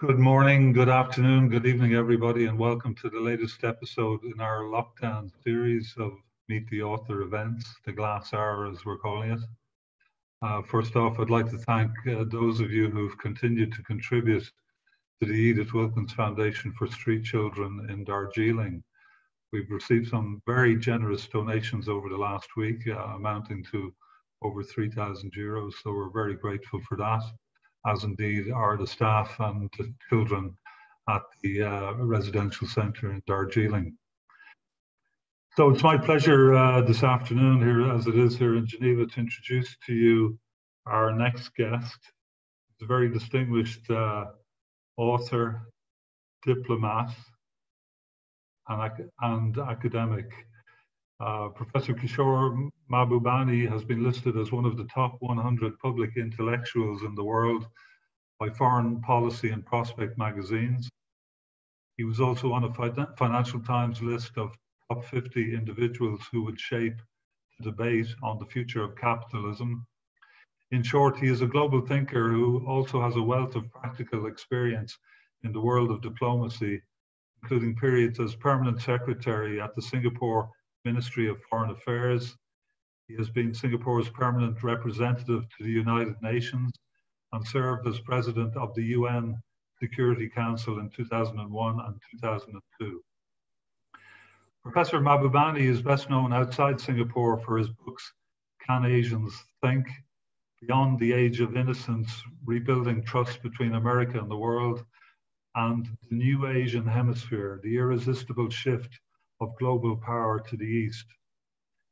Good morning, good afternoon, good evening, everybody, and welcome to the latest episode in our lockdown series of Meet the Author events, the Glass Hour, as we're calling it. First off, I'd like to thank those of you who've continued to contribute to the Edith Wilkins Foundation for Street Children in Darjeeling. We've received some very generous donations over the last week, amounting to over €3,000, so we're very grateful for that, as indeed are the staff and the children at the residential centre in Darjeeling. So it's my pleasure this afternoon here, as it is here in Geneva, to introduce to you our next guest. He's a very distinguished author, diplomat, and academic. Professor Kishore Mahbubani has been listed as one of the top 100 public intellectuals in the world by Foreign Policy and Prospect magazines. He was also on a Financial Times list of top 50 individuals who would shape the debate on the future of capitalism. In short, he is a global thinker who also has a wealth of practical experience in the world of diplomacy, including periods as permanent secretary at the Singapore Ministry of Foreign Affairs. He has been Singapore's permanent representative to the United Nations and served as president of the UN Security Council in 2001 and 2002. Professor Mahbubani is best known outside Singapore for his books Can Asians Think?, Beyond the Age of Innocence, Rebuilding Trust Between America and the World, and The New Asian Hemisphere, The Irresistible Shift of Global Power to the East.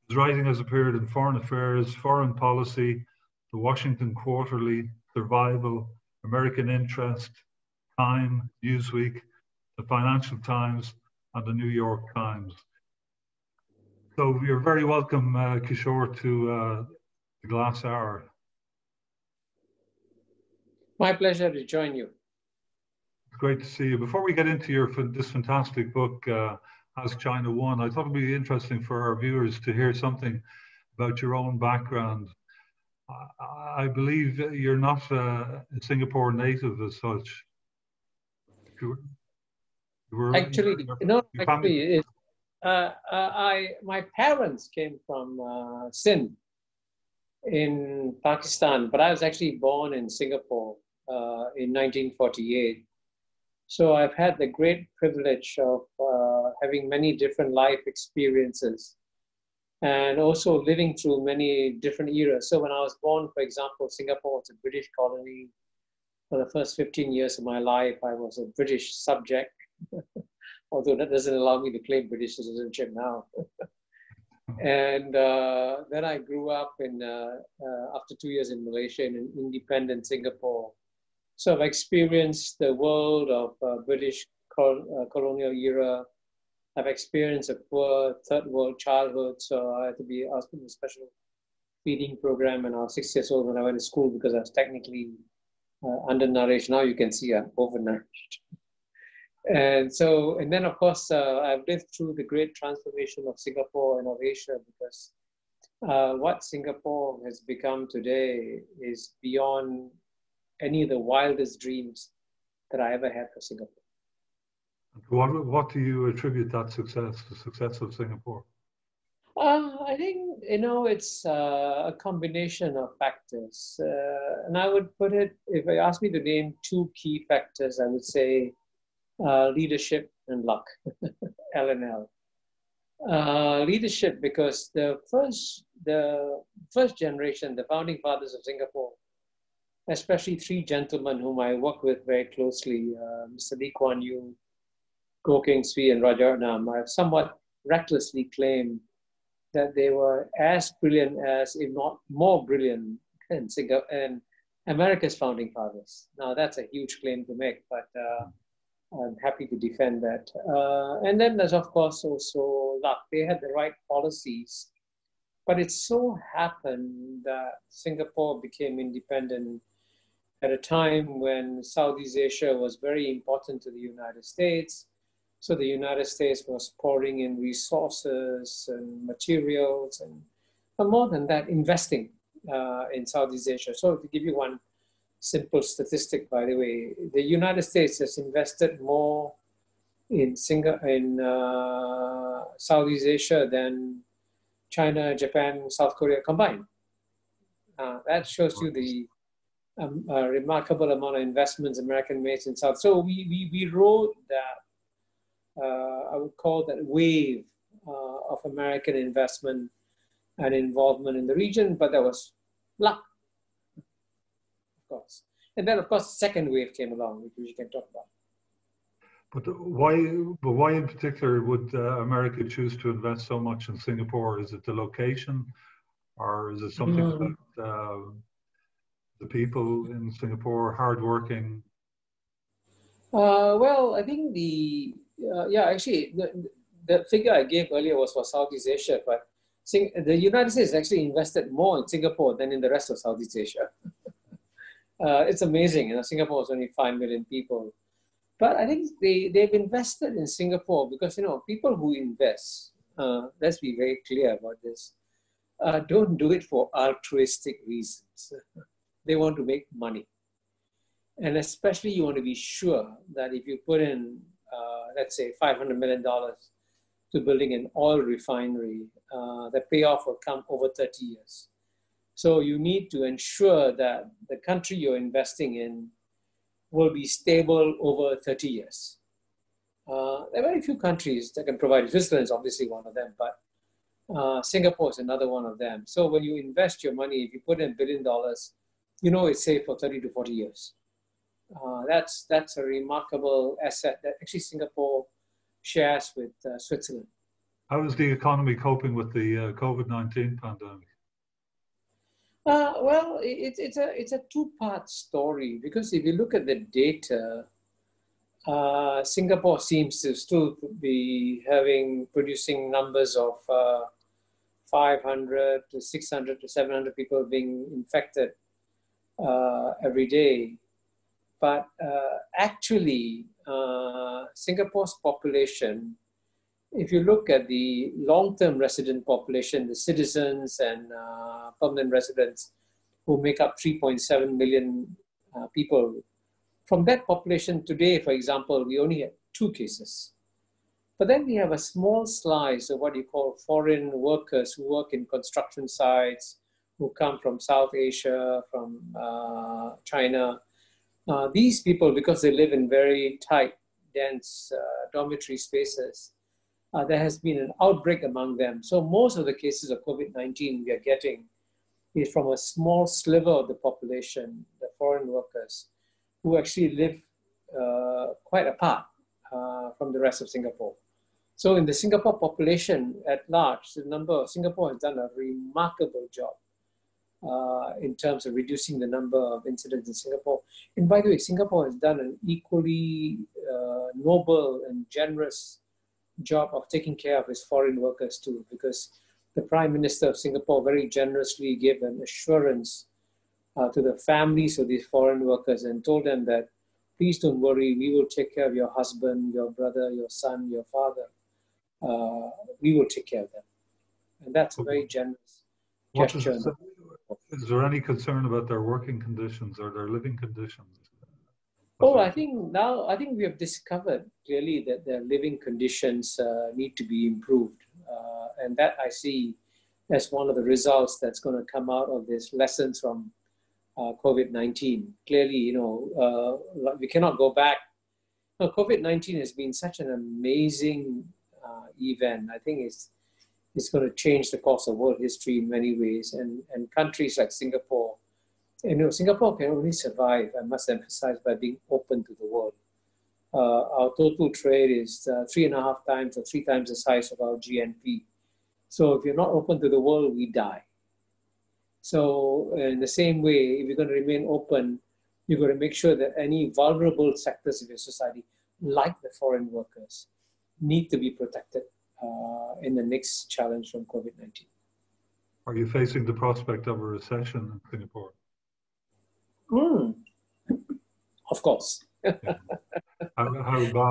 His writing has appeared in Foreign Affairs, Foreign Policy, The Washington Quarterly, Survival, American Interest, Time, Newsweek, the Financial Times, and the New York Times. So you're very welcome, Kishore, to the Glass Hour. My pleasure to join you. It's great to see you. Before we get into this fantastic book, Has China Won? I thought it'd be interesting for our viewers to hear something about your own background. I believe you're not a Singapore native as such. My parents came from Sindh in Pakistan, but I was actually born in Singapore in 1948. So I've had the great privilege of having many different life experiences and also living through many different eras. So when I was born, for example, Singapore was a British colony. For the first 15 years of my life, I was a British subject, although that doesn't allow me to claim British citizenship now. And then I grew up after 2 years in Malaysia in an independent Singapore. So I've experienced the world of British colonial era. I've experienced a poor third world childhood. So I was in a special feeding program, and I was 6 years old when I went to school because I was technically undernourished. Now you can see I'm overnourished. And then of course, I've lived through the great transformation of Singapore and of Asia, because what Singapore has become today is beyond any of the wildest dreams that I ever had for Singapore. What do you attribute that success, the success of Singapore? I think, it's a combination of factors. And I would put it, if I ask me to name two key factors, I would say leadership and luck, L&L. Leadership, because the first generation, the founding fathers of Singapore, especially three gentlemen whom I work with very closely, Mr. Lee Kuan Yew, Goh Keng Swee, and Rajaratnam, I've somewhat recklessly claimed that they were as brilliant as, if not more brilliant, than America's founding fathers. Now, that's a huge claim to make, but I'm happy to defend that. And then there's, of course, also luck. They had the right policies, but it so happened that Singapore became independent at a time when Southeast Asia was very important to the United States. So the United States was pouring in resources and materials, and more than that, investing in Southeast Asia. So to give you one simple statistic, by the way. The United States has invested more in Southeast Asia than China, Japan, South Korea combined. That shows you the remarkable amount of investments American made in South. So we rode that, I would call that wave of American investment and involvement in the region, but that was luck, of course. And then, of course, the second wave came along, which we can talk about. But why in particular would America choose to invest so much in Singapore? Is it the location, or is it something about the people in Singapore, hardworking? Well, I think actually, the figure I gave earlier was for Southeast Asia, but the United States actually invested more in Singapore than in the rest of Southeast Asia. It's amazing. Singapore is only 5 million people. But I think they've invested in Singapore because, people who invest, let's be very clear about this, don't do it for altruistic reasons. They want to make money. And especially you want to be sure that if you put in, let's say, $500 million to building an oil refinery, the payoff will come over 30 years. So you need to ensure that the country you're investing in will be stable over 30 years. There are very few countries that can provide. Switzerland is obviously one of them, but Singapore is another one of them. So when you invest your money, if you put in $1 billion, it's safe for 30 to 40 years. That's a remarkable asset that actually Singapore shares with Switzerland. How is the economy coping with the COVID-19 pandemic? Well, it's a two-part story, because if you look at the data, Singapore seems to still be producing numbers of 500 to 600 to 700 people being infected every day. But actually, Singapore's population, if you look at the long-term resident population, the citizens and permanent residents who make up 3.7 million people, from that population today, for example, we only have 2 cases. But then we have a small slice of what you call foreign workers who work in construction sites, who come from South Asia, from China. These people, because they live in very tight, dense dormitory spaces, there has been an outbreak among them. So most of the cases of COVID-19 we are getting is from a small sliver of the population, the foreign workers, who actually live quite apart from the rest of Singapore. So in the Singapore population at large, Singapore has done a remarkable job in terms of reducing the number of incidents in Singapore. And by the way, Singapore has done an equally noble and generous job of taking care of its foreign workers too, because the Prime Minister of Singapore very generously gave an assurance to the families of these foreign workers and told them that, please don't worry, we will take care of your husband, your brother, your son, your father. We will take care of them. And that's a very generous gesture. Is there any concern about their working conditions or their living conditions? I think we have discovered clearly that their living conditions need to be improved. And that I see as one of the results that's going to come out of this lessons from COVID-19. Clearly, we cannot go back. COVID-19 has been such an amazing event. I think it's going to change the course of world history in many ways. And countries like Singapore, Singapore can only survive, I must emphasize, by being open to the world. Our total trade is 3.5 times or 3 times the size of our GNP. So if you're not open to the world, we die. So in the same way, if you're going to remain open, you've got to make sure that any vulnerable sectors of your society, like the foreign workers, need to be protected in the next challenge from COVID-19. Are you facing the prospect of a recession in Singapore? Of course. How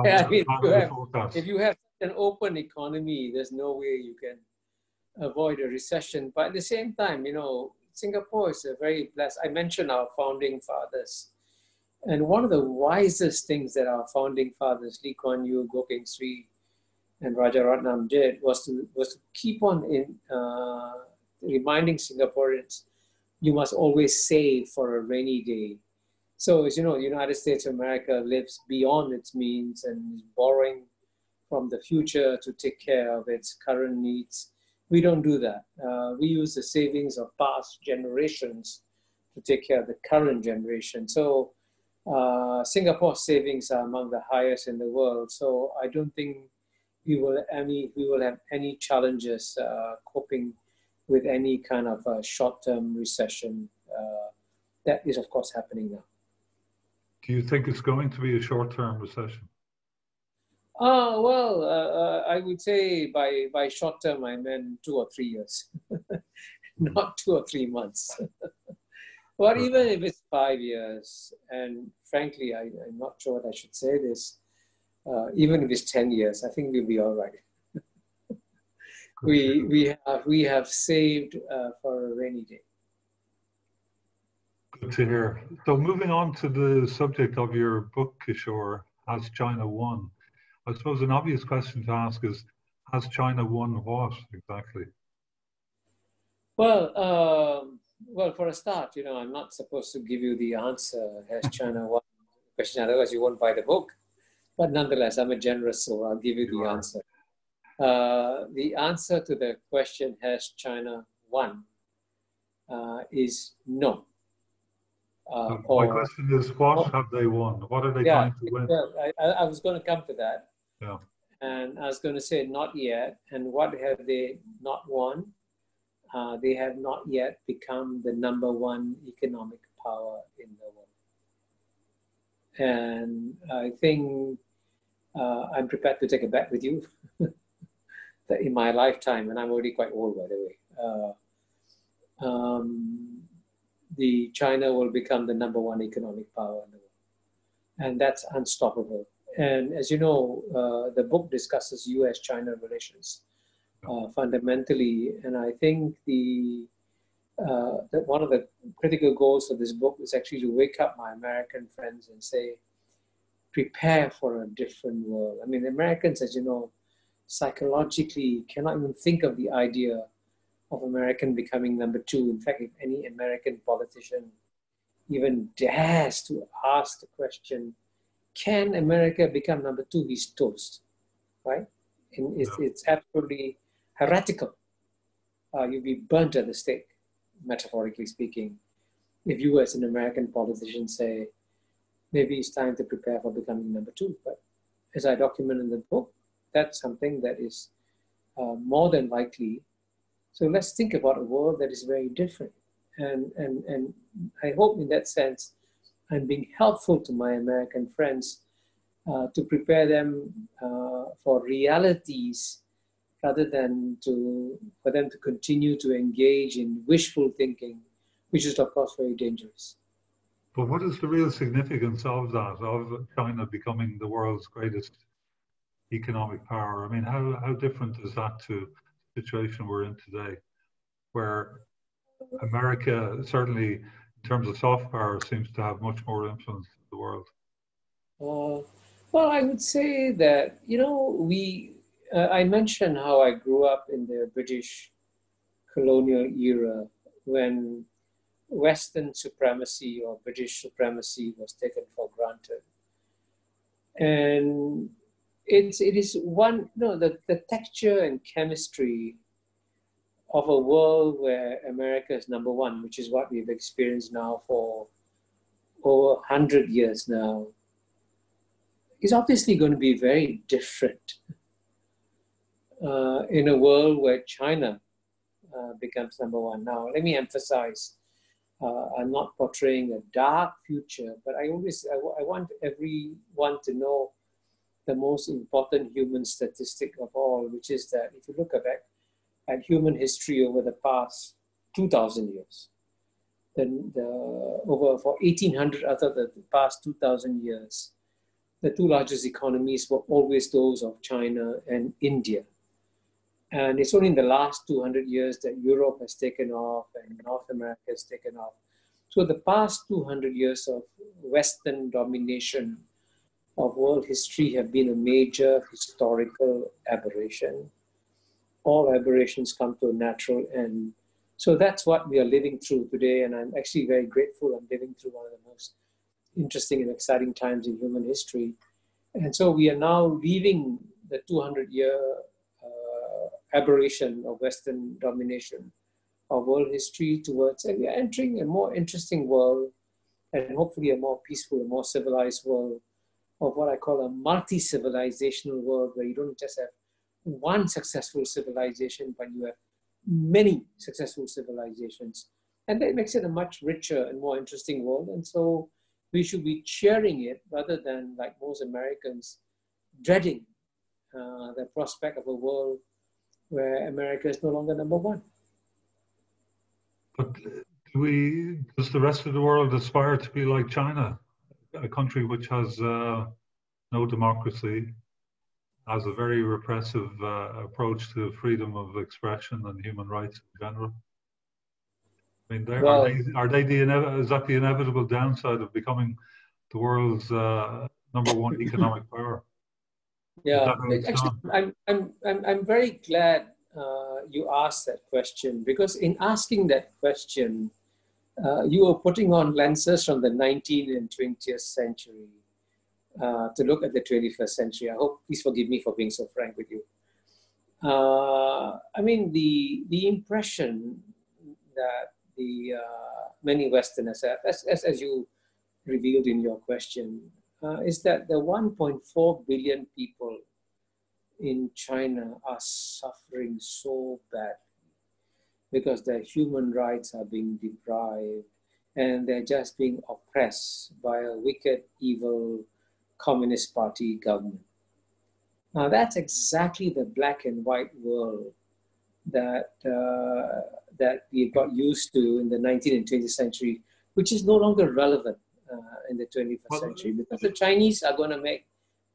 bad, if you have an open economy, there's no way you can avoid a recession. But at the same time, Singapore is a very blessed. I mentioned our founding fathers. And one of the wisest things that our founding fathers, Lee Kuan Yew, Goh Keng Swee, and Rajaratnam did was to keep on reminding Singaporeans, you must always save for a rainy day. So as you know, the United States of America lives beyond its means and is borrowing from the future to take care of its current needs. We don't do that. We use the savings of past generations to take care of the current generation. So Singapore's savings are among the highest in the world. So I don't think we will have any challenges coping with any kind of short-term recession that is, of course, happening now. Do you think it's going to be a short-term recession? Well, I would say by short-term, I meant 2 or 3 years, not 2 or 3 months. But even if it's 5 years, and frankly, I'm not sure that I should say this, even if it's 10 years, I think we'll be all right. We have saved for a rainy day. Good to hear. So moving on to the subject of your book, Kishore, Has China Won? I suppose an obvious question to ask is, has China won what exactly? Well, for a start, I'm not supposed to give you the answer, has China won the question, otherwise you won't buy the book. But nonetheless, I'm a generous soul, I'll give you the answer. The answer to the question, has China won, is no. My question is, what have they won? What are they trying to win? I was going to come to that. Yeah. And I was going to say not yet. And what have they not won? They have not yet become the #1 economic power in the world. And I think I'm prepared to take a bet with you that in my lifetime, and I'm already quite old, by the way, China will become the #1 economic power in the world. And that's unstoppable. And as you know, the book discusses US-China relations fundamentally. And I think that one of the critical goals of this book is actually to wake up my American friends and say, prepare for a different world. I mean, Americans, as you know, psychologically cannot even think of the idea of American becoming #2. In fact, if any American politician even dares to ask the question, can America become #2? He's toast, right? And it's absolutely heretical. You'd be burnt at the stake, metaphorically speaking, if you as an American politician say, maybe it's time to prepare for becoming #2. But as I document in the book, that's something that is more than likely. So let's think about a world that is very different. And I hope in that sense, I'm being helpful to my American friends to prepare them for realities rather than for them to continue to engage in wishful thinking, which is of course very dangerous. But what is the real significance of that, of China becoming the world's greatest economic power? I mean, how different is that to the situation we're in today, where America, certainly in terms of soft power, seems to have much more influence in the world? Well, I would say that, I mentioned how I grew up in the British colonial era when Western supremacy or British supremacy was taken for granted. And it is the texture and chemistry of a world where America is #1, which is what we've experienced now for over 100 years now, is obviously going to be very different in a world where China becomes #1. Now, let me emphasize, I'm not portraying a dark future, but I want everyone to know the most important human statistic of all, which is that if you look back at human history over the past 2,000 years, then for 1,800 out of the past 2,000 years, the two largest economies were always those of China and India. And it's only in the last 200 years that Europe has taken off and North America has taken off. So the past 200 years of Western domination of world history have been a major historical aberration. All aberrations come to a natural end. So that's what we are living through today. And I'm actually very grateful I'm living through one of the most interesting and exciting times in human history. And so we are now leaving the 200-year aberration of Western domination of world history towards, and we are entering a more interesting world and hopefully a more peaceful, a more civilized world of what I call a multi-civilizational world, where you don't just have one successful civilization, but you have many successful civilizations. And that makes it a much richer and more interesting world. And so we should be cheering it rather than, like most Americans, dreading the prospect of a world where America is no longer number one. But does the rest of the world aspire to be like China, a country which has no democracy, has a very repressive approach to freedom of expression and human rights in general? I mean, is that the inevitable downside of becoming the world's number one economic power? Yeah, actually, I'm very glad you asked that question, because in asking that question, you were putting on lenses from the 19th and 20th century to look at the 21st century. I hope, please forgive me for being so frank with you. I mean, the impression that the many Westerners have, as you revealed in your question, is that the 1.4 billion people in China are suffering so badly because their human rights are being deprived and they're just being oppressed by a wicked, evil Communist Party government. Now that's exactly the black and white world that we got used to in the 19th and 20th century, which is no longer relevant in the 21st century, because the Chinese are going to make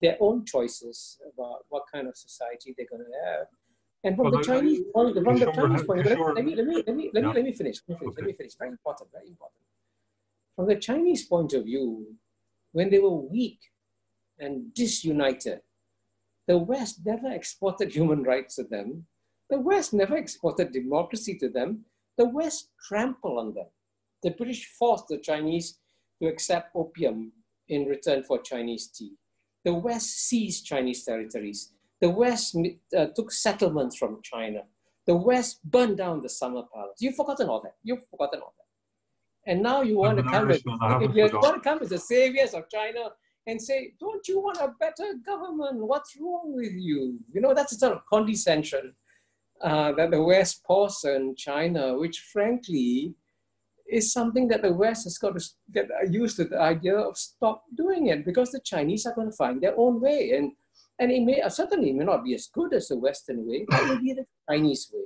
their own choices about what kind of society they're going to have. And from the Chinese point, let me finish. Very important. From the Chinese point of view, when they were weak and disunited, the West never exported human rights to them. The West never exported democracy to them. The West trampled on them. The British forced the Chinese to accept opium in return for Chinese tea. The West seized Chinese territories. The West took settlements from China. The West burned down the Summer Palace. You've forgotten all that. And now you want to come as the saviors of China and say, don't you want a better government? What's wrong with you? You know, that's a sort of condescension that the West pours on China, which frankly is something that the West has got to get used to, the idea of stop doing it, because the Chinese are going to find their own way. And it may certainly may not be as good as the Western way, but it will be the Chinese way.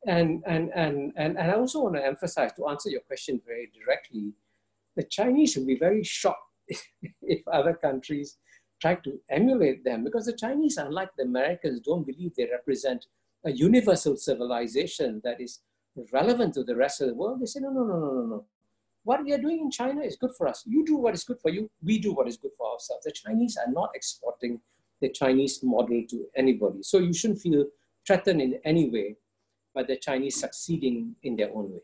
And I also want to emphasize, to answer your question very directly, the Chinese will be very shocked if other countries try to emulate them, because the Chinese, unlike the Americans, don't believe they represent a universal civilization that is relevant to the rest of the world. They say, no. What we are doing in China is good for us. You do what is good for you. We do what is good for ourselves. The Chinese are not exporting the Chinese model to anybody. So you shouldn't feel threatened in any way by the Chinese succeeding in their own way.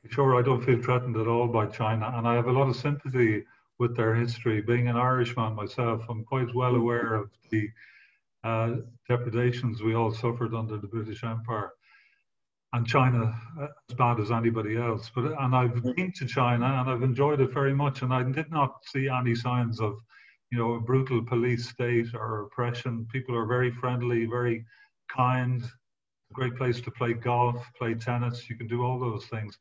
Sure, I don't feel threatened at all by China, and I have a lot of sympathy with their history. Being an Irishman myself, I'm quite well aware of the depredations we all suffered under the British Empire, and China as bad as anybody else. And I've been to China and I've enjoyed it very much, and I did not see any signs of, you know, a brutal police state or oppression. People are very friendly, very kind. A great place to play golf, play tennis. You can do all those things.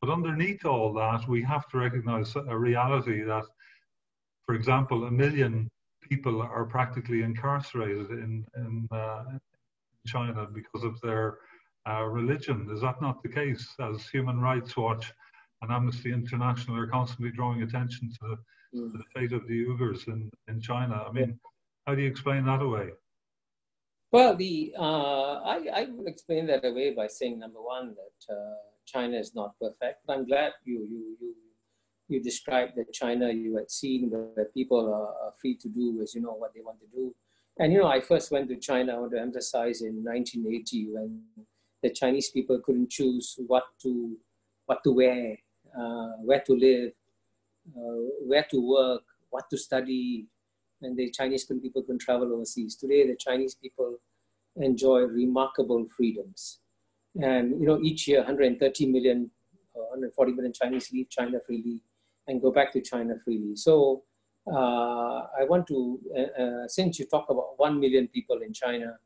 But underneath all that, we have to recognize a reality that, for example, 1 million people are practically incarcerated in China because of their religion. Is that not the case? As Human Rights Watch and Amnesty International are constantly drawing attention to the fate of the Uyghurs in China. I mean, how do you explain that away? Well, I would explain that away by saying, number one, that China is not perfect. But I'm glad you described the China you had seen, where people are free to do, as you know, what they want to do. And you know, I first went to China, I want to emphasize, in 1980, when the Chinese people couldn't choose what to wear, where to live, where to work, what to study, and the Chinese people couldn't travel overseas. Today, the Chinese people enjoy remarkable freedoms. And you know, each year, 130 million, 140 million Chinese leave China freely and go back to China freely. So I want to, since you talk about 1 million people in China,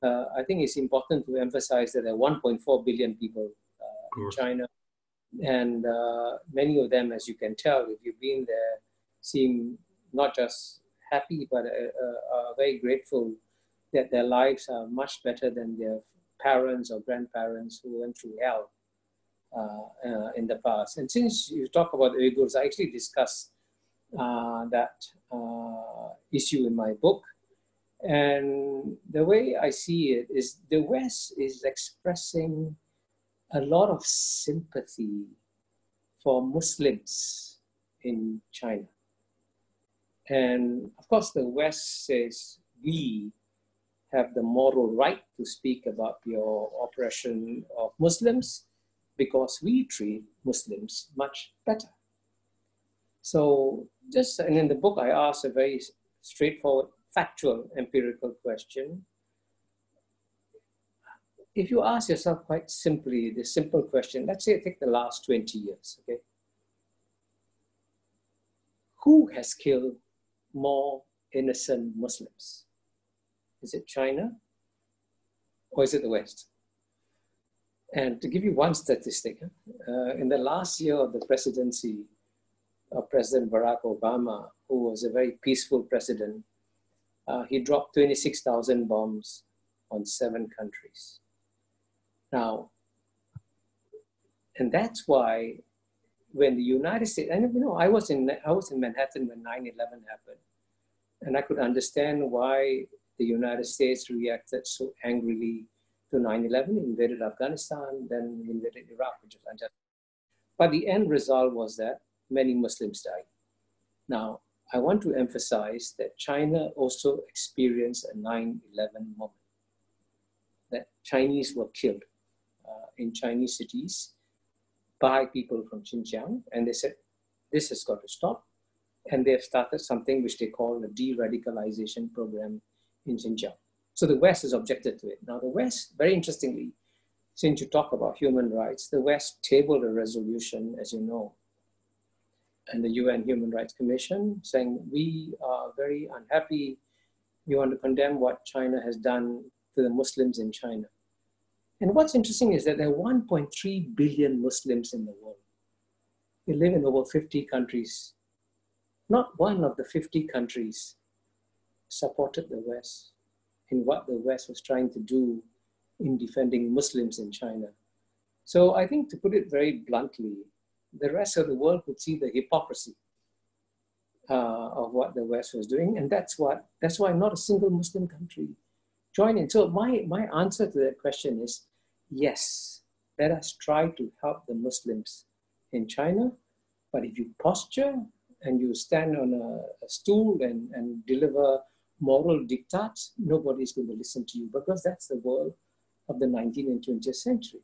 I think it's important to emphasize that there are 1.4 billion people in China. And many of them, as you can tell, if you've been there, seem not just happy, but are very grateful that their lives are much better than their parents or grandparents who went through hell in the past. And since you talk about the Uyghurs, I actually discussed that issue in my book. And the way I see it is the West is expressing a lot of sympathy for Muslims in China. And of course, the West says we have the moral right to speak about your oppression of Muslims because we treat Muslims much better. So and in the book, I asked a very straightforward, factual, empirical question. If you ask yourself quite simply, the simple question, let's say take the last 20 years, okay? Who has killed more innocent Muslims? Is it China or is it the West? And to give you one statistic, in the last year of the presidency of President Barack Obama, who was a very peaceful president, he dropped 26,000 bombs on 7 countries. Now, and that's why when the United States, and you know, I was in Manhattan when 9/11 happened, and I could understand why the United States reacted so angrily to 9/11, invaded Afghanistan, then invaded Iraq, which was unjust. But the end result was that many Muslims died. Now, I want to emphasize that China also experienced a 9/11 moment, that Chinese were killed in Chinese cities by people from Xinjiang, and they said, this has got to stop. And they have started something which they call a de-radicalization program in Xinjiang. So the West has objected to it. Now the West, very interestingly, since you talk about human rights, the West tabled a resolution, as you know, and the UN Human Rights Commission saying, we are very unhappy. We want to condemn what China has done to the Muslims in China. And what's interesting is that there are 1.3 billion Muslims in the world. They live in over 50 countries. Not one of the 50 countries supported the West in what the West was trying to do in defending Muslims in China. So I think, to put it very bluntly, the rest of the world could see the hypocrisy of what the West was doing. And that's why not a single Muslim country joined in. So my answer to that question is, yes, let us try to help the Muslims in China. But if you posture and you stand on a stool and deliver moral diktats, nobody's going to listen to you, because that's the world of the 19th and 20th century.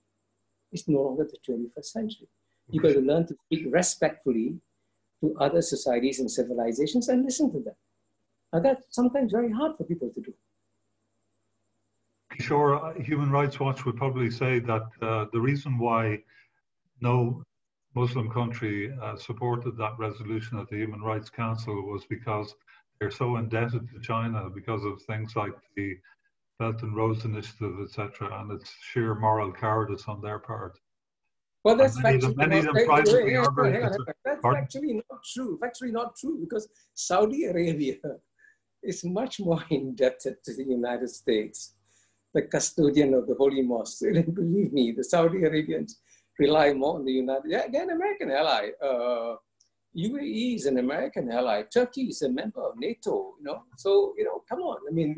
It's no longer the 21st century. You've got to learn to speak respectfully to other societies and civilizations and listen to them. And that's sometimes very hard for people to do. Kishore, Human Rights Watch would probably say that the reason why no Muslim country supported that resolution at the Human Rights Council was because they're so indebted to China because of things like the Belt and Roads Initiative, etc., and it's sheer moral cowardice on their part. Well, that's actually not true. Factually not true, because Saudi Arabia is much more indebted to the United States, the custodian of the Holy Mosque. And believe me, the Saudi Arabians rely more on the United. Yeah, again, American ally. UAE is an American ally. Turkey is a member of NATO. You know, so come on. I mean,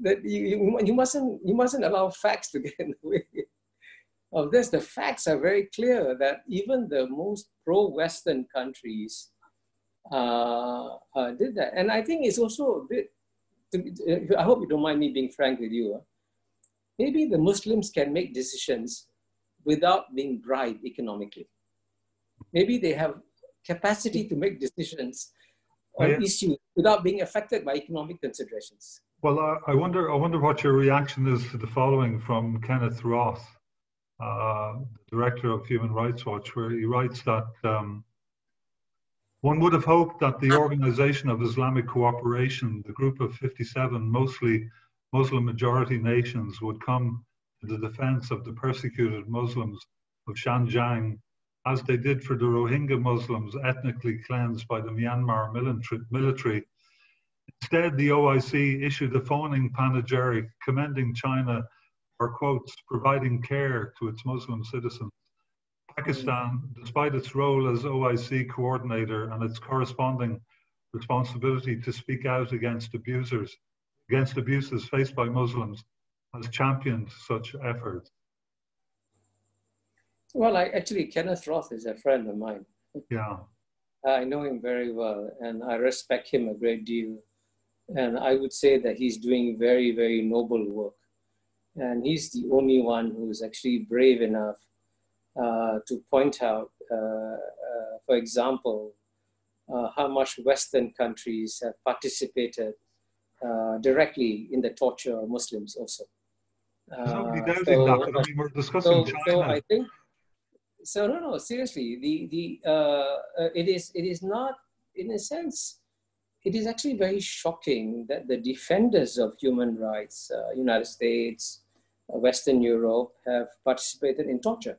that you mustn't allow facts to get in the way of this. The facts are very clear that even the most pro-Western countries did that. And I think it's also a bit, I hope you don't mind me being frank with you. Maybe the Muslims can make decisions without being bribed economically. Maybe they have capacity to make decisions on issues without being affected by economic considerations. Well, I wonder what your reaction is to the following from Kenneth Roth, the director of Human Rights Watch, where he writes that one would have hoped that the Organization of Islamic Cooperation, the group of 57 mostly Muslim majority nations, would come to the defense of the persecuted Muslims of Xinjiang, as they did for the Rohingya Muslims ethnically cleansed by the Myanmar military. Instead, the OIC issued a fawning panegyric commending China for, quotes, providing care to its Muslim citizens. Pakistan, despite its role as OIC coordinator and its corresponding responsibility to speak out against abuses faced by Muslims, has championed such efforts. Well, actually, Kenneth Roth is a friend of mine. Yeah. I know him very well, and I respect him a great deal. And I would say that he's doing very, very noble work. And he's the only one who's actually brave enough to point out, for example, how much Western countries have participated directly in the torture of Muslims also. There's nobody doubting that, but I mean, we're discussing China. So I think, no, seriously, it is not, in a sense, it is actually very shocking that the defenders of human rights, United States, Western Europe, have participated in torture.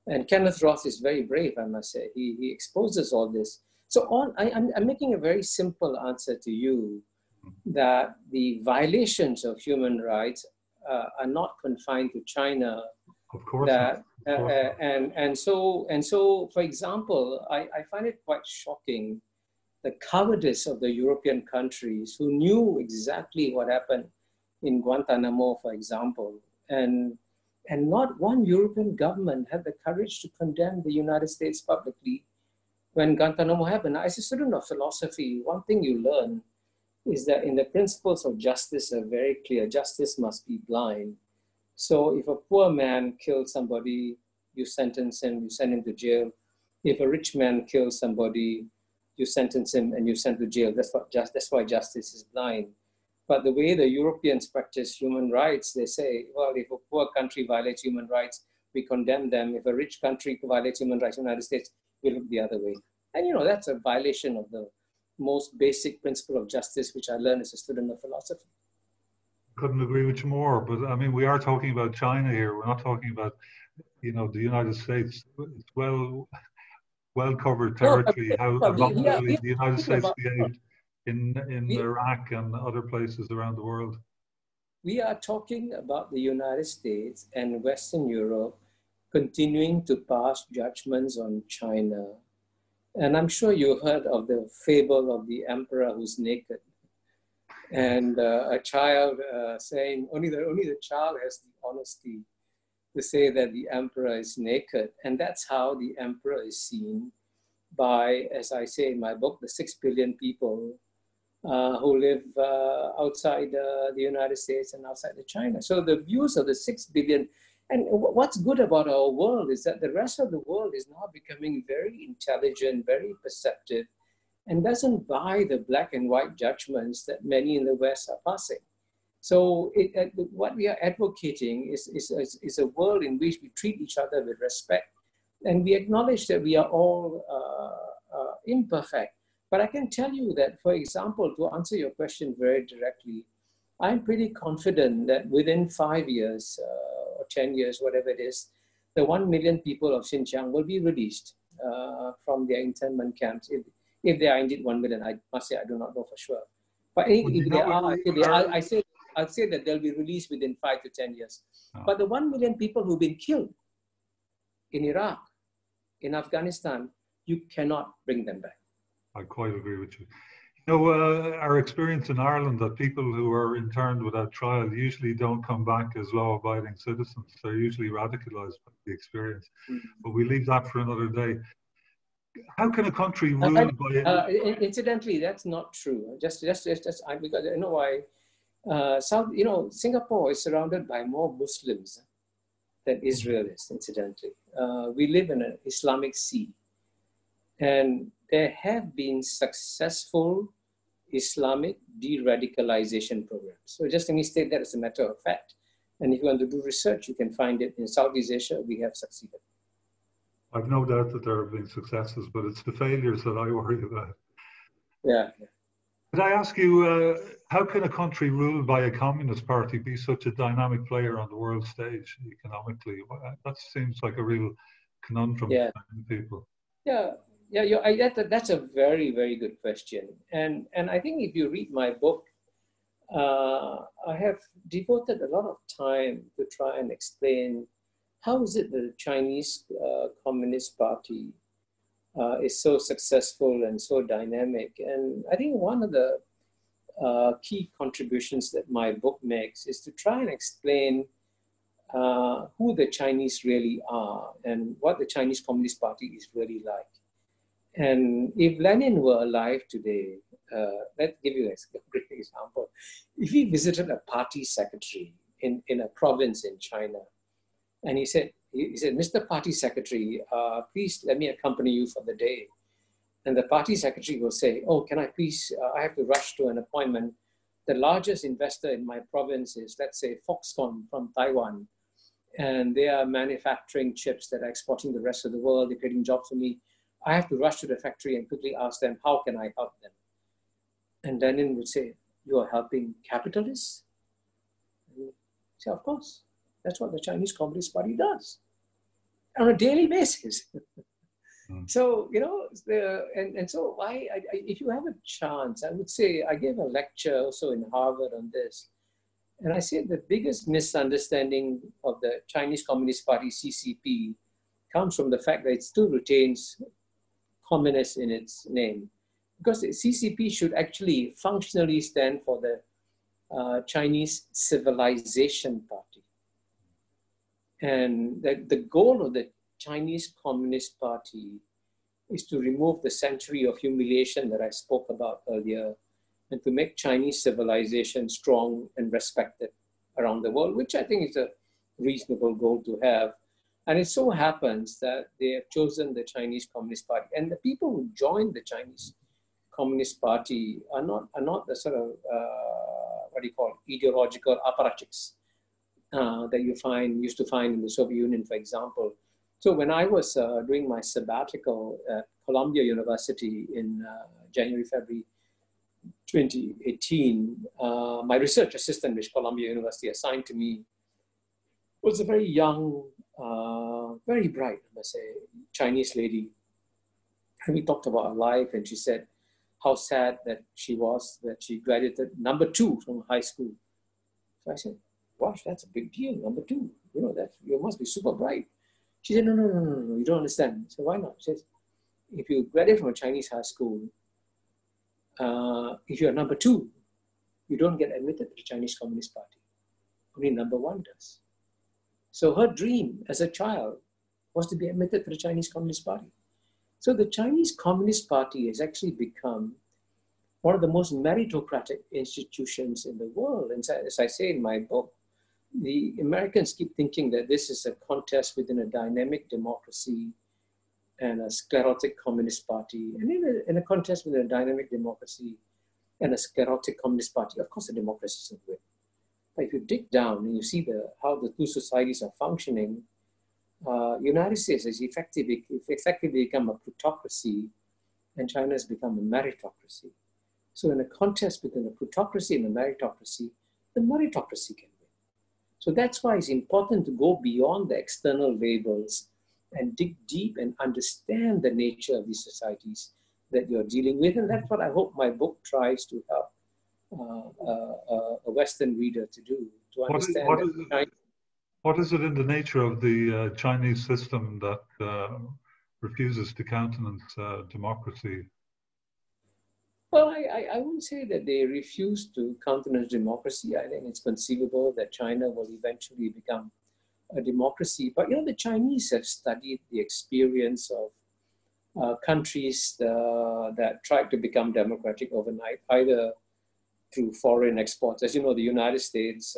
And Kenneth Roth is very brave, I must say. He exposes all this. So I'm making a very simple answer to you, that the violations of human rights are not confined to China. Of course. That, and so, for example, I find it quite shocking the cowardice of the European countries who knew exactly what happened in Guantanamo, for example, and not one European government had the courage to condemn the United States publicly when Guantanamo happened. As a student of philosophy, one thing you learn is that in the principles of justice are very clear. Justice must be blind. So if a poor man kills somebody, you sentence him, you send him to jail. If a rich man kills somebody, you sentence him and you send to jail. That's why justice is blind. But the way the Europeans practice human rights, they say, well, if a poor country violates human rights, we condemn them. If a rich country violates human rights in the United States, we look the other way. And that's a violation of the most basic principle of justice, which I learned as a student of philosophy. Couldn't agree with you more, but I mean, we are talking about China here. We're not talking about, the United States. It's well covered territory. How abominably the United States behaved in Iraq and other places around the world. We are talking about the United States and Western Europe continuing to pass judgments on China. And I'm sure you heard of the fable of the emperor who's naked. And a child saying, only the child has the honesty to say that the emperor is naked. And that's how the emperor is seen by, as I say in my book, the 6 billion people who live outside the United States and outside of China. So the views of the 6 billion, and what's good about our world is that the rest of the world is now becoming very intelligent, very perceptive, and doesn't buy the black and white judgments that many in the West are passing. So what we are advocating is a world in which we treat each other with respect, and we acknowledge that we are all imperfect. But I can tell you that, for example, to answer your question very directly, I'm pretty confident that within 5 years or 10 years, whatever it is, the 1 million people of Xinjiang will be released from their internment camps. If they are indeed 1 million, I must say I do not know for sure. But if they are, I'd say that they'll be released within 5 to 10 years. Oh. But the 1 million people who've been killed in Iraq, in Afghanistan, you cannot bring them back. I quite agree with you. Our experience in Ireland that people who are interned without trial usually don't come back as law-abiding citizens. They're usually radicalized by the experience. But we leave that for another day. How can a country ruled by... Incidentally, that's not true. Just because I know why. Singapore is surrounded by more Muslims than Israel is, incidentally. We live in an Islamic sea. And there have been successful Islamic de-radicalization programs. So just let me state that as a matter of fact. And if you want to do research, you can find it in Southeast Asia. We have succeeded. I've no doubt that there have been successes, but it's the failures that I worry about. Yeah. Could I ask you, how can a country ruled by a communist party be such a dynamic player on the world stage economically? That seems like a real conundrum for many people. That's a very, very good question. And I think if you read my book, I have devoted a lot of time to try and explain how is it the Chinese Communist Party is so successful and so dynamic. And I think one of the key contributions that my book makes is to try and explain who the Chinese really are and what the Chinese Communist Party is really like. And if Lenin were alive today, let's give you a great example. If he visited a party secretary in a province in China, and he said, Mr. Party Secretary, please let me accompany you for the day. And the party secretary will say, oh, can I please, I have to rush to an appointment. The largest investor in my province is, let's say, Foxconn from Taiwan. And they are manufacturing chips that are exporting the rest of the world. They're creating jobs for me. I have to rush to the factory and quickly ask them, how can I help them? And Lenin would say, you are helping capitalists? And he'd say, of course. That's what the Chinese Communist Party does on a daily basis. So, so if you have a chance, I would say, I gave a lecture also in Harvard on this. And I said the biggest misunderstanding of the Chinese Communist Party, CCP, comes from the fact that it still retains communist in its name. Because the CCP should actually functionally stand for the Chinese Civilization Party. And the goal of the Chinese Communist Party is to remove the century of humiliation that I spoke about earlier and to make Chinese civilization strong and respected around the world, which I think is a reasonable goal to have. And it so happens that they have chosen the Chinese Communist Party. And the people who joined the Chinese Communist Party are not the sort of, ideological apparatchiks that you used to find in the Soviet Union, for example. So when I was doing my sabbatical at Columbia University in January, February 2018, my research assistant, which Columbia University assigned to me, was a very young, very bright, I must say, Chinese lady. And we talked about her life, and she said how sad that she was that she graduated number 2 from high school. So I said, gosh, that's a big deal, number 2. You must be super bright. She said, no, you don't understand. So why not? She says, if you graduate from a Chinese high school, if you're number 2, you don't get admitted to the Chinese Communist Party. Only number 1 does. So her dream as a child was to be admitted to the Chinese Communist Party. So the Chinese Communist Party has actually become one of the most meritocratic institutions in the world. And as I say in my book, the Americans keep thinking that this is a contest within a dynamic democracy and a sclerotic communist party. And in a contest within a dynamic democracy and a sclerotic communist party, of course the democracy is not good. But if you dig down and you see how the two societies are functioning, United States has effectively become a plutocracy and China has become a meritocracy. So in a contest between a plutocracy and a meritocracy, the meritocracy can win. So that's why it's important to go beyond the external labels and dig deep and understand the nature of these societies that you're dealing with. And that's what I hope my book tries to help a Western reader to do, to understand. What is it in the nature of the Chinese system that refuses to countenance democracy? Well, I wouldn't say that they refuse to countenance democracy. I think it's conceivable that China will eventually become a democracy. But, you know, the Chinese have studied the experience of countries that tried to become democratic overnight, either through foreign exports. As you know, the United States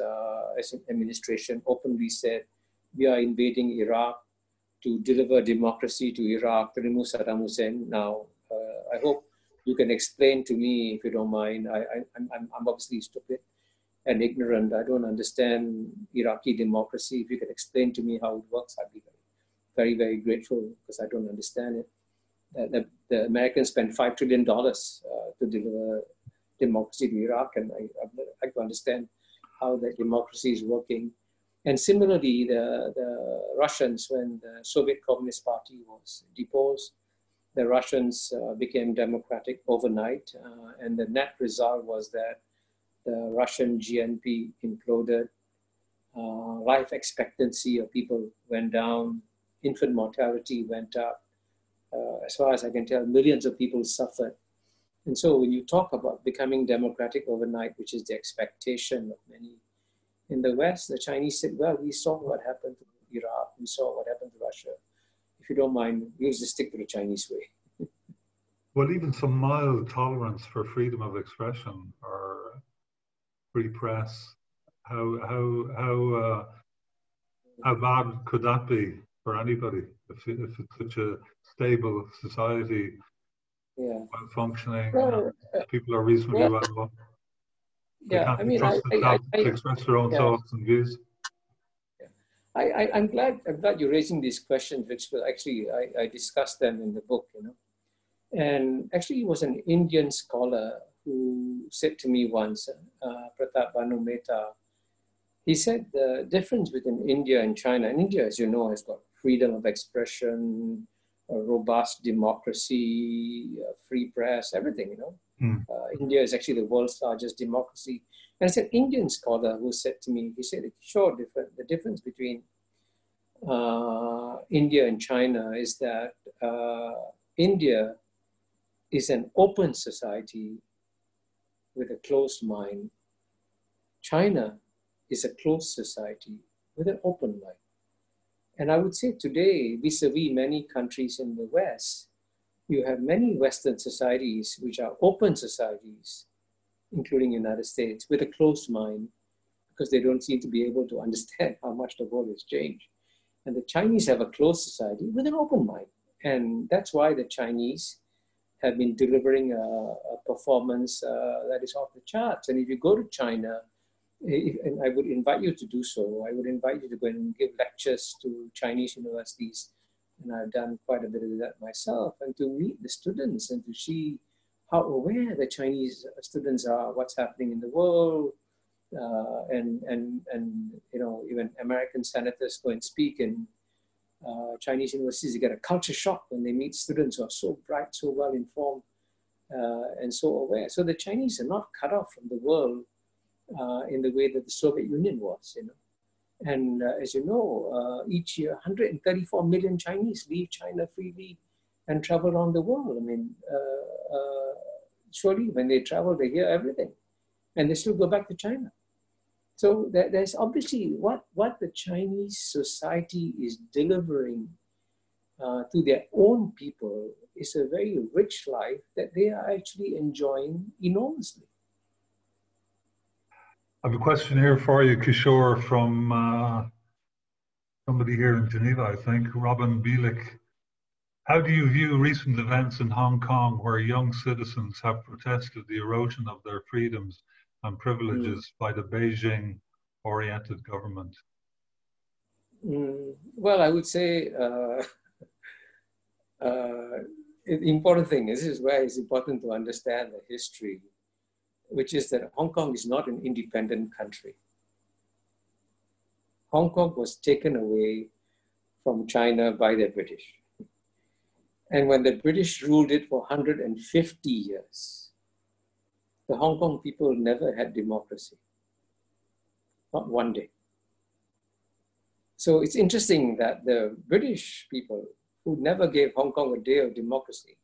as an administration openly said, we are invading Iraq to deliver democracy to Iraq, to remove Saddam Hussein. Now, I hope you can explain to me, if you don't mind. I'm obviously stupid and ignorant. I don't understand Iraqi democracy. If you could explain to me how it works, I'd be very, very grateful, because I don't understand it. The Americans spent $5 trillion to deliver democracy to Iraq, and I'd like to understand how that democracy is working. And similarly, the Russians, when the Soviet Communist Party was deposed, the Russians became democratic overnight, and the net result was that the Russian GNP imploded, life expectancy of people went down, infant mortality went up. As far as I can tell, millions of people suffered. And so when you talk about becoming democratic overnight, which is the expectation of many in the West, the Chinese said, well, we saw what happened to Iraq, we saw what happened to Russia. If you don't mind, we'll just stick to the Chinese way. Well, even some mild tolerance for freedom of expression or free press, how bad could that be for anybody if it's such a stable society, well functioning, people are reasonably well off? They can't be trusted to express their own thoughts and views. I'm glad you're raising these questions, which will actually I discussed them in the book, you know. And actually, it was an Indian scholar who said to me once, Pratap Banu Mehta, he said the difference between India and China, and India, as you know, has got freedom of expression, a robust democracy, free press, everything, you know. India is actually the world's largest democracy. And it's an Indian scholar who said to me, he said, sure, the difference between India and China is that India is an open society with a closed mind. China is a closed society with an open mind. And I would say today, vis-a-vis many countries in the West, you have many Western societies which are open societies, including the United States, with a closed mind, because they don't seem to be able to understand how much the world has changed. And the Chinese have a closed society with an open mind. And that's why the Chinese have been delivering a performance that is off the charts. And if you go to China, and I would invite you to do so, I would invite you to go and give lectures to Chinese universities, and I've done quite a bit of that myself, and to meet the students and to see how aware the Chinese students are, what's happening in the world, and you know, even American senators go and speak in Chinese universities. They get a culture shock when they meet students who are so bright, so well informed, and so aware. So the Chinese are not cut off from the world in the way that the Soviet Union was, you know. And as you know, each year, 134 million Chinese leave China freely and travel around the world. I mean, surely when they travel, they hear everything, and they still go back to China. So there's obviously what the Chinese society is delivering to their own people is a very rich life that they are actually enjoying enormously. I have a question here for you, Kishore, from somebody here in Geneva, I think, Robin Bielik. How do you view recent events in Hong Kong where young citizens have protested the erosion of their freedoms and privileges by the Beijing-oriented government? Well, I would say the important thing is, this is where it's important to understand the history, which is that Hong Kong is not an independent country. Hong Kong was taken away from China by the British. And when the British ruled it for 150 years, the Hong Kong people never had democracy. Not one day. So it's interesting that the British people, who never gave Hong Kong a day of democracy,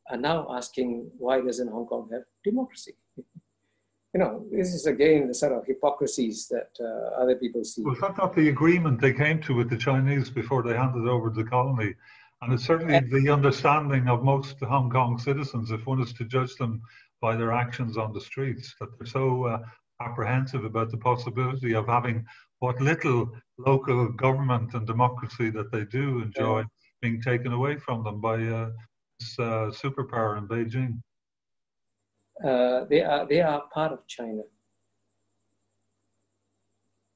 are now asking, why doesn't Hong Kong have democracy? This is again the sort of hypocrisies that other people see. Was that not the agreement they came to with the Chinese before they handed over the colony? And it's certainly the understanding of most Hong Kong citizens, if one is to judge them by their actions on the streets, that they're so apprehensive about the possibility of having what little local government and democracy that they do enjoy being taken away from them by this superpower in Beijing. They are part of China,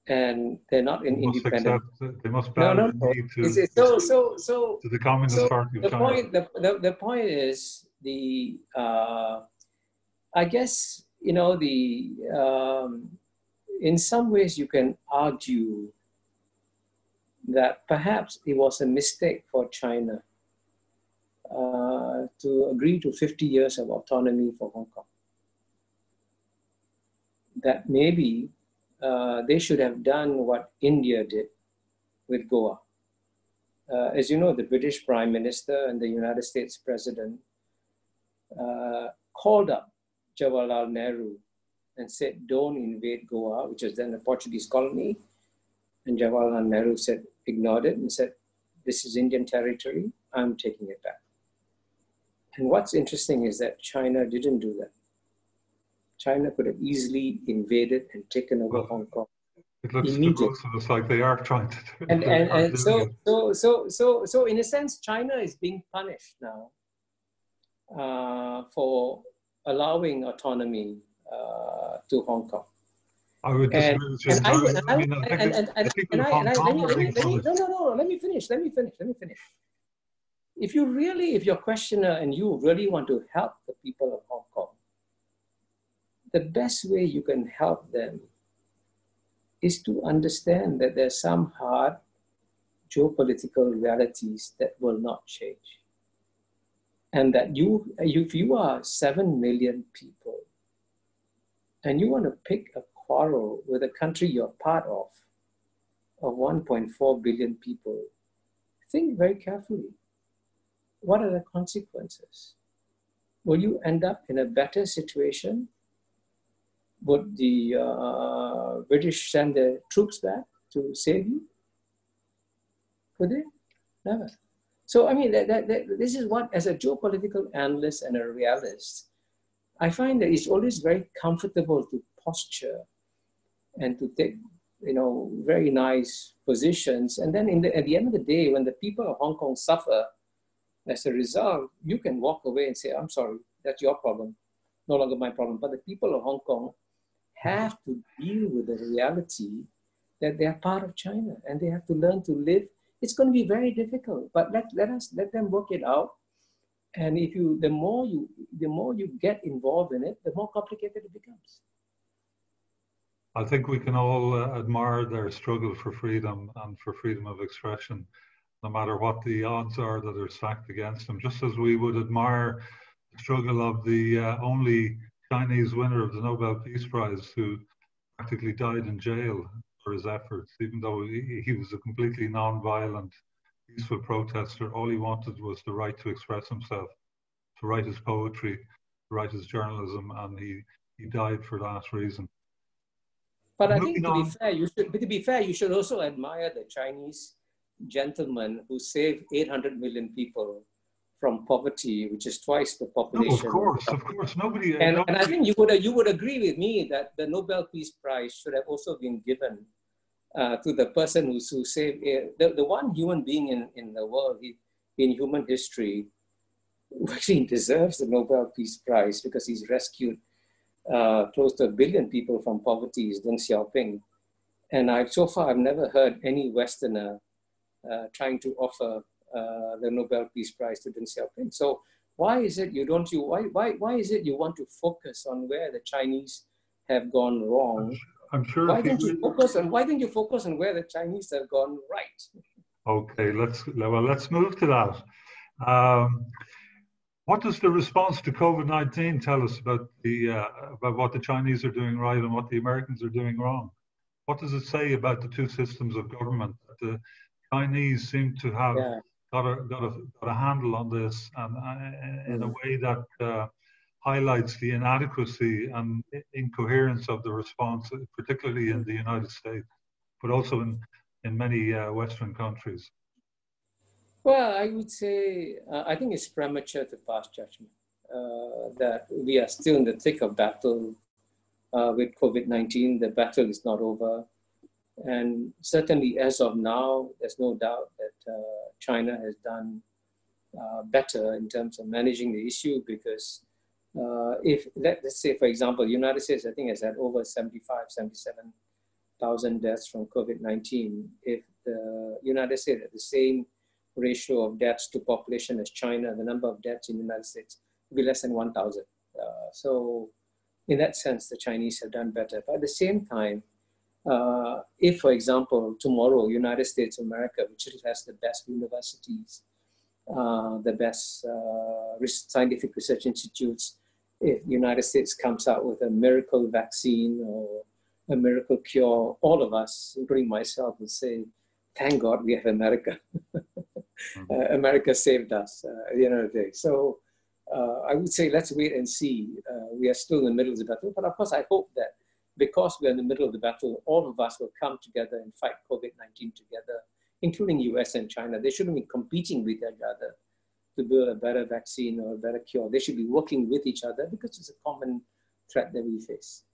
and they're not an independent. They must bow the knee to the Communist Party of China. The point is I guess in some ways you can argue that perhaps it was a mistake for China to agree to 50 years of autonomy for Hong Kong. That maybe they should have done what India did with Goa. As you know, the British Prime Minister and the United States President called up Jawaharlal Nehru and said, don't invade Goa, which was then a Portuguese colony. And Jawaharlal Nehru ignored it and said, this is Indian territory, I'm taking it back. And what's interesting is that China didn't do that. China could have easily invaded and taken over Hong Kong. It looks to most of us like they are trying to do it. And so in a sense, China is being punished now for allowing autonomy to Hong Kong. I would disagree with you. Let me finish. If you're a questioner and you really want to help the people of Hong Kong, the best way you can help them is to understand that there's some hard geopolitical realities that will not change. And that if you are 7 million people and you want to pick a quarrel with a country you're part of 1.4 billion people, think very carefully. What are the consequences? Will you end up in a better situation? Would the British send their troops back to save you? Could they? Never. So, I mean, this is what, as a geopolitical analyst and a realist, I find that it's always very comfortable to posture and to take, very nice positions. And then at the end of the day, when the people of Hong Kong suffer as a result, you can walk away and say, I'm sorry, that's your problem, no longer my problem. But the people of Hong Kong have to deal with the reality that they are part of China and they have to learn to live. It's going to be very difficult, but let them work it out. And the more you get involved in it, the more complicated it becomes. I think we can all admire their struggle for freedom and for freedom of expression, no matter what the odds are that are stacked against them. Just as we would admire the struggle of the only Chinese winner of the Nobel Peace Prize, who practically died in jail for his efforts, even though he was a completely non-violent, peaceful protester. All he wanted was the right to express himself, to write his poetry, to write his journalism, and he died for that reason. But I think to be fair, you should also admire the Chinese gentleman who saved 800 million people from poverty, which is twice the population. No, of course, nobody. And I think you would agree with me that the Nobel Peace Prize should have also been given to the person who saved the one human being in the world in human history who actually deserves the Nobel Peace Prize because he's rescued close to 1 billion people from poverty, is Deng Xiaoping. And so far I've never heard any Westerner trying to offer the Nobel Peace Prize to Deng Xiaoping. So why is it why is it you want to focus on where the Chinese have gone wrong? I'm sure. Why don't you focus on where the Chinese have gone right? Okay, let's move to that. What does the response to COVID-19 tell us about what the Chinese are doing right and what the Americans are doing wrong? What does it say about the two systems of government? The Chinese seem to have got a handle on this, and in a way that highlights the inadequacy and incoherence of the response, particularly in the United States, but also in many Western countries? Well, I would say I think it's premature to pass judgment. That we are still in the thick of battle with COVID-19. The battle is not over. And certainly as of now, there's no doubt that China has done better in terms of managing the issue, because if, let's say, for example, the United States, I think, has had over 77,000 deaths from COVID-19. If the United States had the same ratio of deaths to population as China, the number of deaths in the United States would be less than 1,000. So in that sense, the Chinese have done better. But at the same time, if, for example, tomorrow, United States of America, which has the best universities, the best scientific research institutes, if the United States comes out with a miracle vaccine or a miracle cure, all of us, including myself, will say, thank God we have America. America saved us at the end of the day. So I would say, let's wait and see. We are still in the middle of the battle. But of course, I hope that because we're in the middle of the battle, all of us will come together and fight COVID-19 together, including US and China. They shouldn't be competing with each other to build a better vaccine or a better cure. They should be working with each other because it's a common threat that we face.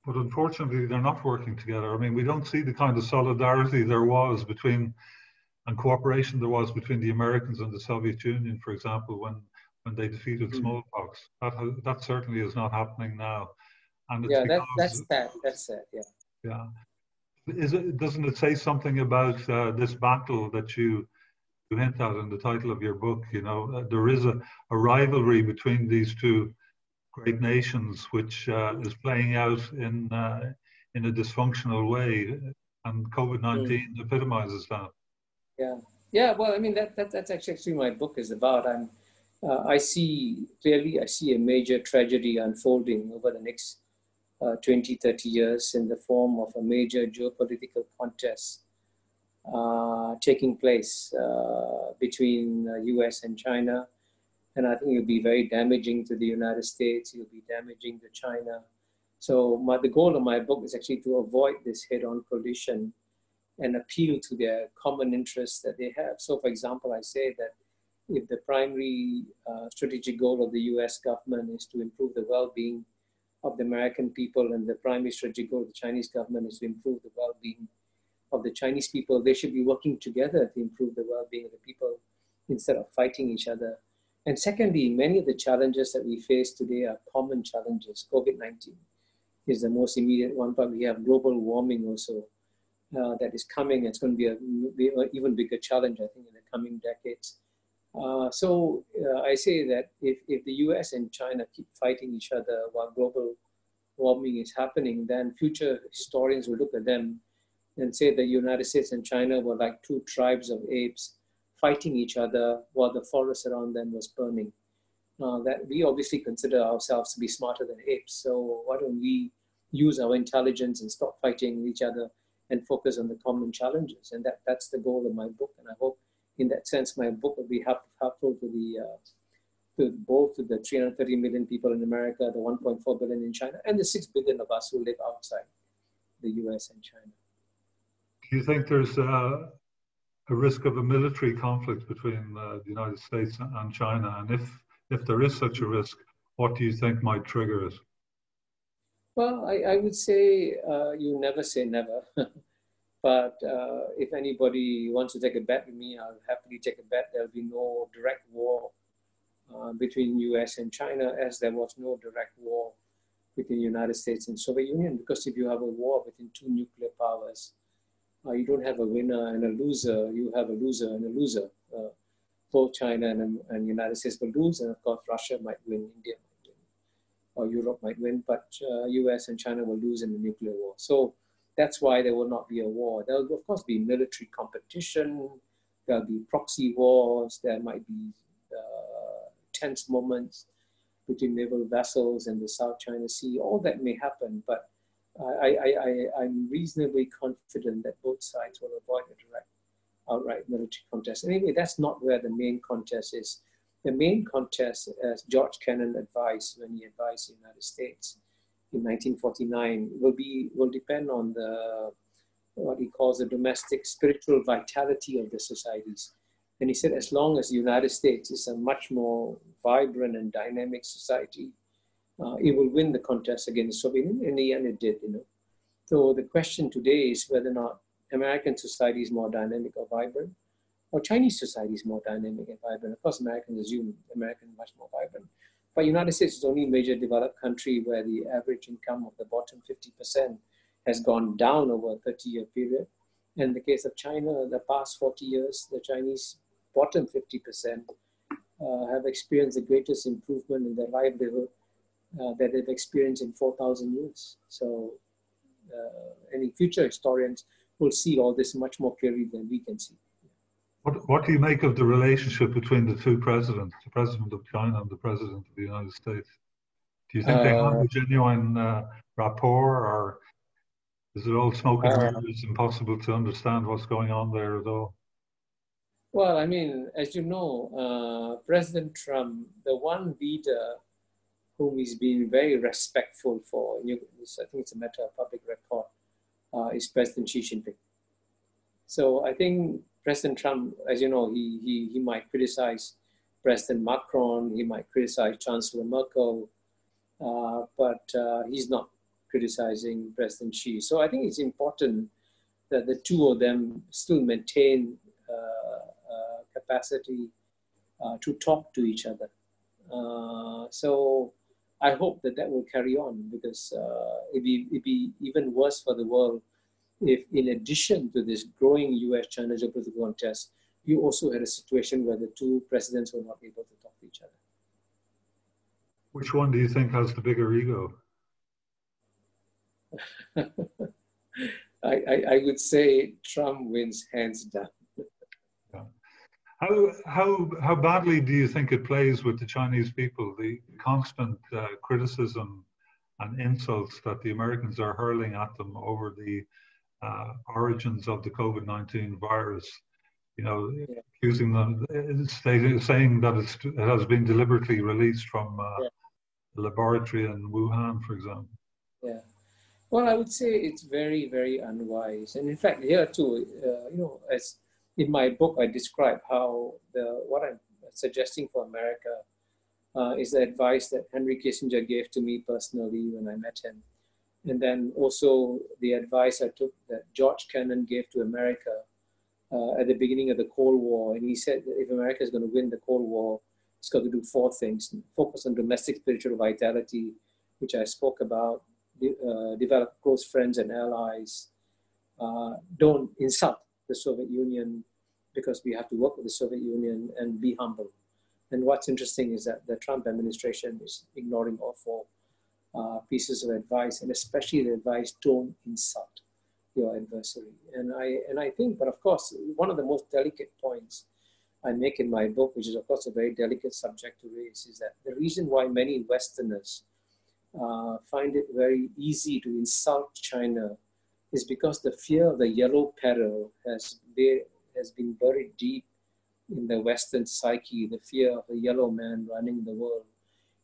But unfortunately, they're not working together. I mean, we don't see the kind of solidarity there was between, and cooperation there was between the Americans and the Soviet Union, for example, when they defeated smallpox. That certainly is not happening now. And it's that's sad. That's sad. Yeah. Doesn't it say something about this battle that you hint at in the title of your book? You know, there is a rivalry between these two great nations, which is playing out in a dysfunctional way, and COVID-19 epitomizes that. Yeah. Well, I mean, that's actually my book is about. I see a major tragedy unfolding over the next 20, 30 years in the form of a major geopolitical contest taking place between US and China. And I think it'll be very damaging to the United States. It'll be damaging to China. So the goal of my book is actually to avoid this head-on collision and appeal to their common interests that they have. So for example, I say that if the primary strategic goal of the US government is to improve the well-being of the American people, and the primary strategic goal of the Chinese government is to improve the well-being of the Chinese people, they should be working together to improve the well-being of the people instead of fighting each other. And secondly, many of the challenges that we face today are common challenges. COVID-19 is the most immediate one, but we have global warming also that is coming. It's going to be an even bigger challenge, I think, in the coming decades. So I say that if the US and China keep fighting each other while global warming is happening, then future historians will look at them and say the United States and China were like two tribes of apes fighting each other while the forest around them was burning. That we obviously consider ourselves to be smarter than apes. So why don't we use our intelligence and stop fighting each other and focus on the common challenges? And that's the goal of my book. And I hope in that sense, my book will be helpful to both the 330 million people in America, the 1.4 billion in China, and the 6 billion of us who live outside the US and China. Do you think there's a risk of a military conflict between the United States and China? And if there is such a risk, what do you think might trigger it? Well, I would say you never say never. But if anybody wants to take a bet with me, I'll happily take a bet. There'll be no direct war between US and China, as there was no direct war between the United States and Soviet Union. Because if you have a war between two nuclear powers, you don't have a winner and a loser. You have a loser and a loser. Both China and the United States will lose, and of course Russia might win, India might win, or Europe might win, but US and China will lose in the nuclear war. So that's why there will not be a war. There will, of course, be military competition. There'll be proxy wars. There might be tense moments between naval vessels in the South China Sea. All that may happen, but I'm reasonably confident that both sides will avoid a direct outright military contest. Anyway, that's not where the main contest is. The main contest, as George Kennan advised when he advised the United States in 1949, will depend on the what he calls the domestic spiritual vitality of the societies. And he said, as long as the United States is a much more vibrant and dynamic society, it will win the contest against the Soviet Union. In the end, it did, So the question today is whether or not American society is more dynamic or vibrant, or Chinese society is more dynamic and vibrant. Of course, Americans assume American is much more vibrant. But United States is the only major developed country where the average income of the bottom 50% has gone down over a 30-year period. And in the case of China, the past 40 years, the Chinese bottom 50% have experienced the greatest improvement in their livelihood that they've experienced in 4,000 years. So any future historians will see all this much more clearly than we can see. What do you make of the relationship between the two presidents, the president of China and the president of the United States? Do you think they have a genuine rapport, or is it all smoke and mirrors? It's impossible to understand what's going on there at all? Well, I mean, as you know, President Trump, the one leader whom he's been very respectful for, and I think it's a matter of public record, is President Xi Jinping. So I think President Trump, as you know, he might criticize President Macron, he might criticize Chancellor Merkel, but he's not criticizing President Xi. So I think it's important that the two of them still maintain capacity to talk to each other. So I hope that will carry on, because it'd be even worse for the world if, in addition to this growing US-China geopolitical contest, you also had a situation where the two presidents were not able to talk to each other. Which one do you think has the bigger ego? I would say Trump wins hands down. Yeah. How badly do you think it plays with the Chinese people, the constant criticism and insults that the Americans are hurling at them over the origins of the COVID-19 virus? Accusing them, saying that it has been deliberately released from a laboratory in Wuhan, for example. Yeah. Well, I would say it's very, very unwise. And in fact, here too, as in my book, I describe how what I'm suggesting for America is the advice that Henry Kissinger gave to me personally when I met him. And then also the advice I took that George Kennan gave to America at the beginning of the Cold War. And he said that if America is going to win the Cold War, it's got to do four things: focus on domestic spiritual vitality, which I spoke about, develop close friends and allies, don't insult the Soviet Union, because we have to work with the Soviet Union, and be humble. And what's interesting is that the Trump administration is ignoring all four pieces of advice, and especially the advice, don't insult your adversary. And I think, but of course, one of the most delicate points I make in my book, which is of course a very delicate subject to raise, is that the reason why many Westerners find it very easy to insult China is because the fear of the yellow peril has been buried deep in the Western psyche, the fear of a yellow man running the world.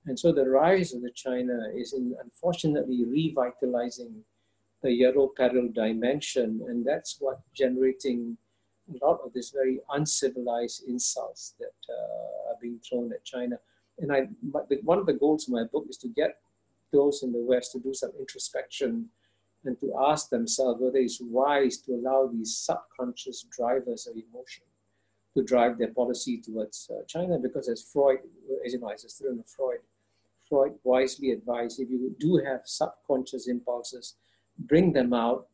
And so the rise of the China is unfortunately revitalizing the yellow peril dimension, and that's what generating a lot of this very uncivilized insults that are being thrown at China. And one of the goals of my book is to get those in the West to do some introspection and to ask themselves whether it's wise to allow these subconscious drivers of emotion to drive their policy towards China. Because as Freud, as you know, as a student of Freud wisely advised, if you do have subconscious impulses, bring them out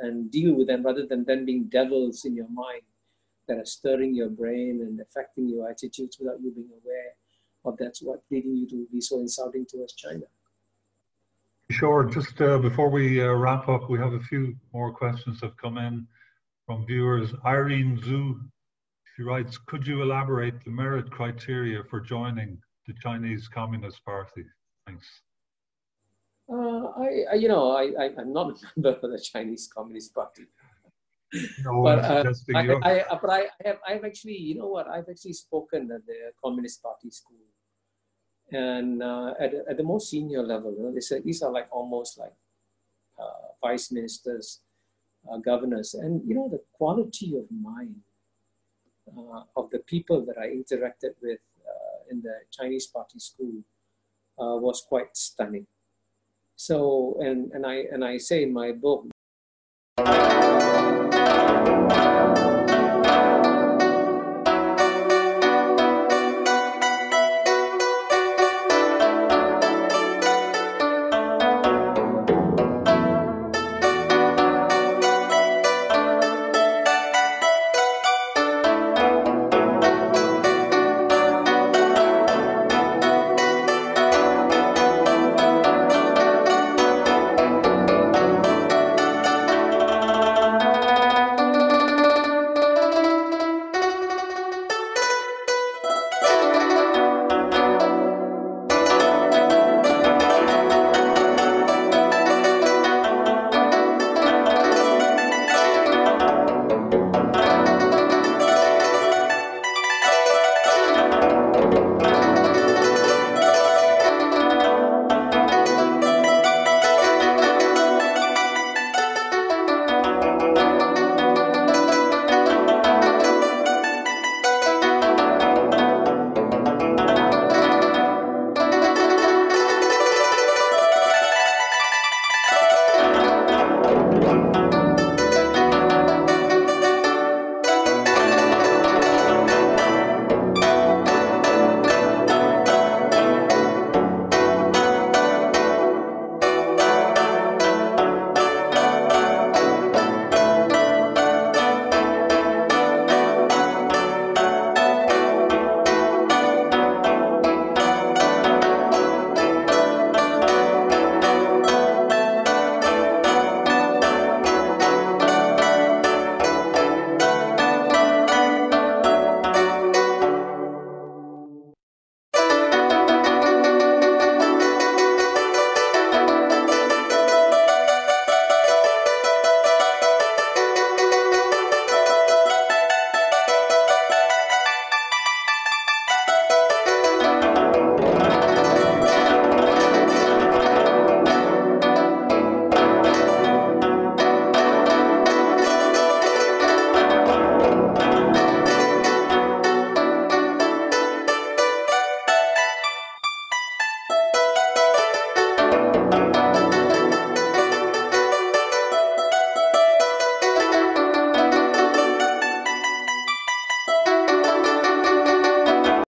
and deal with them, rather than them being devils in your mind that are stirring your brain and affecting your attitudes without you being aware of that's what leading you to be so insulting towards China. Sure. Just before we wrap up, we have a few more questions that have come in from viewers. Irene Zhu, she writes, could you elaborate the merit criteria for joining the Chinese Communist Party? Thanks. I'm not a member of the Chinese Communist Party. No, But I'm suggesting you. I've actually, you know what? I've actually spoken at the Communist Party school, and at the most senior level, you know, they said these are like almost like vice ministers, governors, and you know the quality of mind of the people that I interacted with in the Chinese Party school was quite stunning. So, and I say in my book,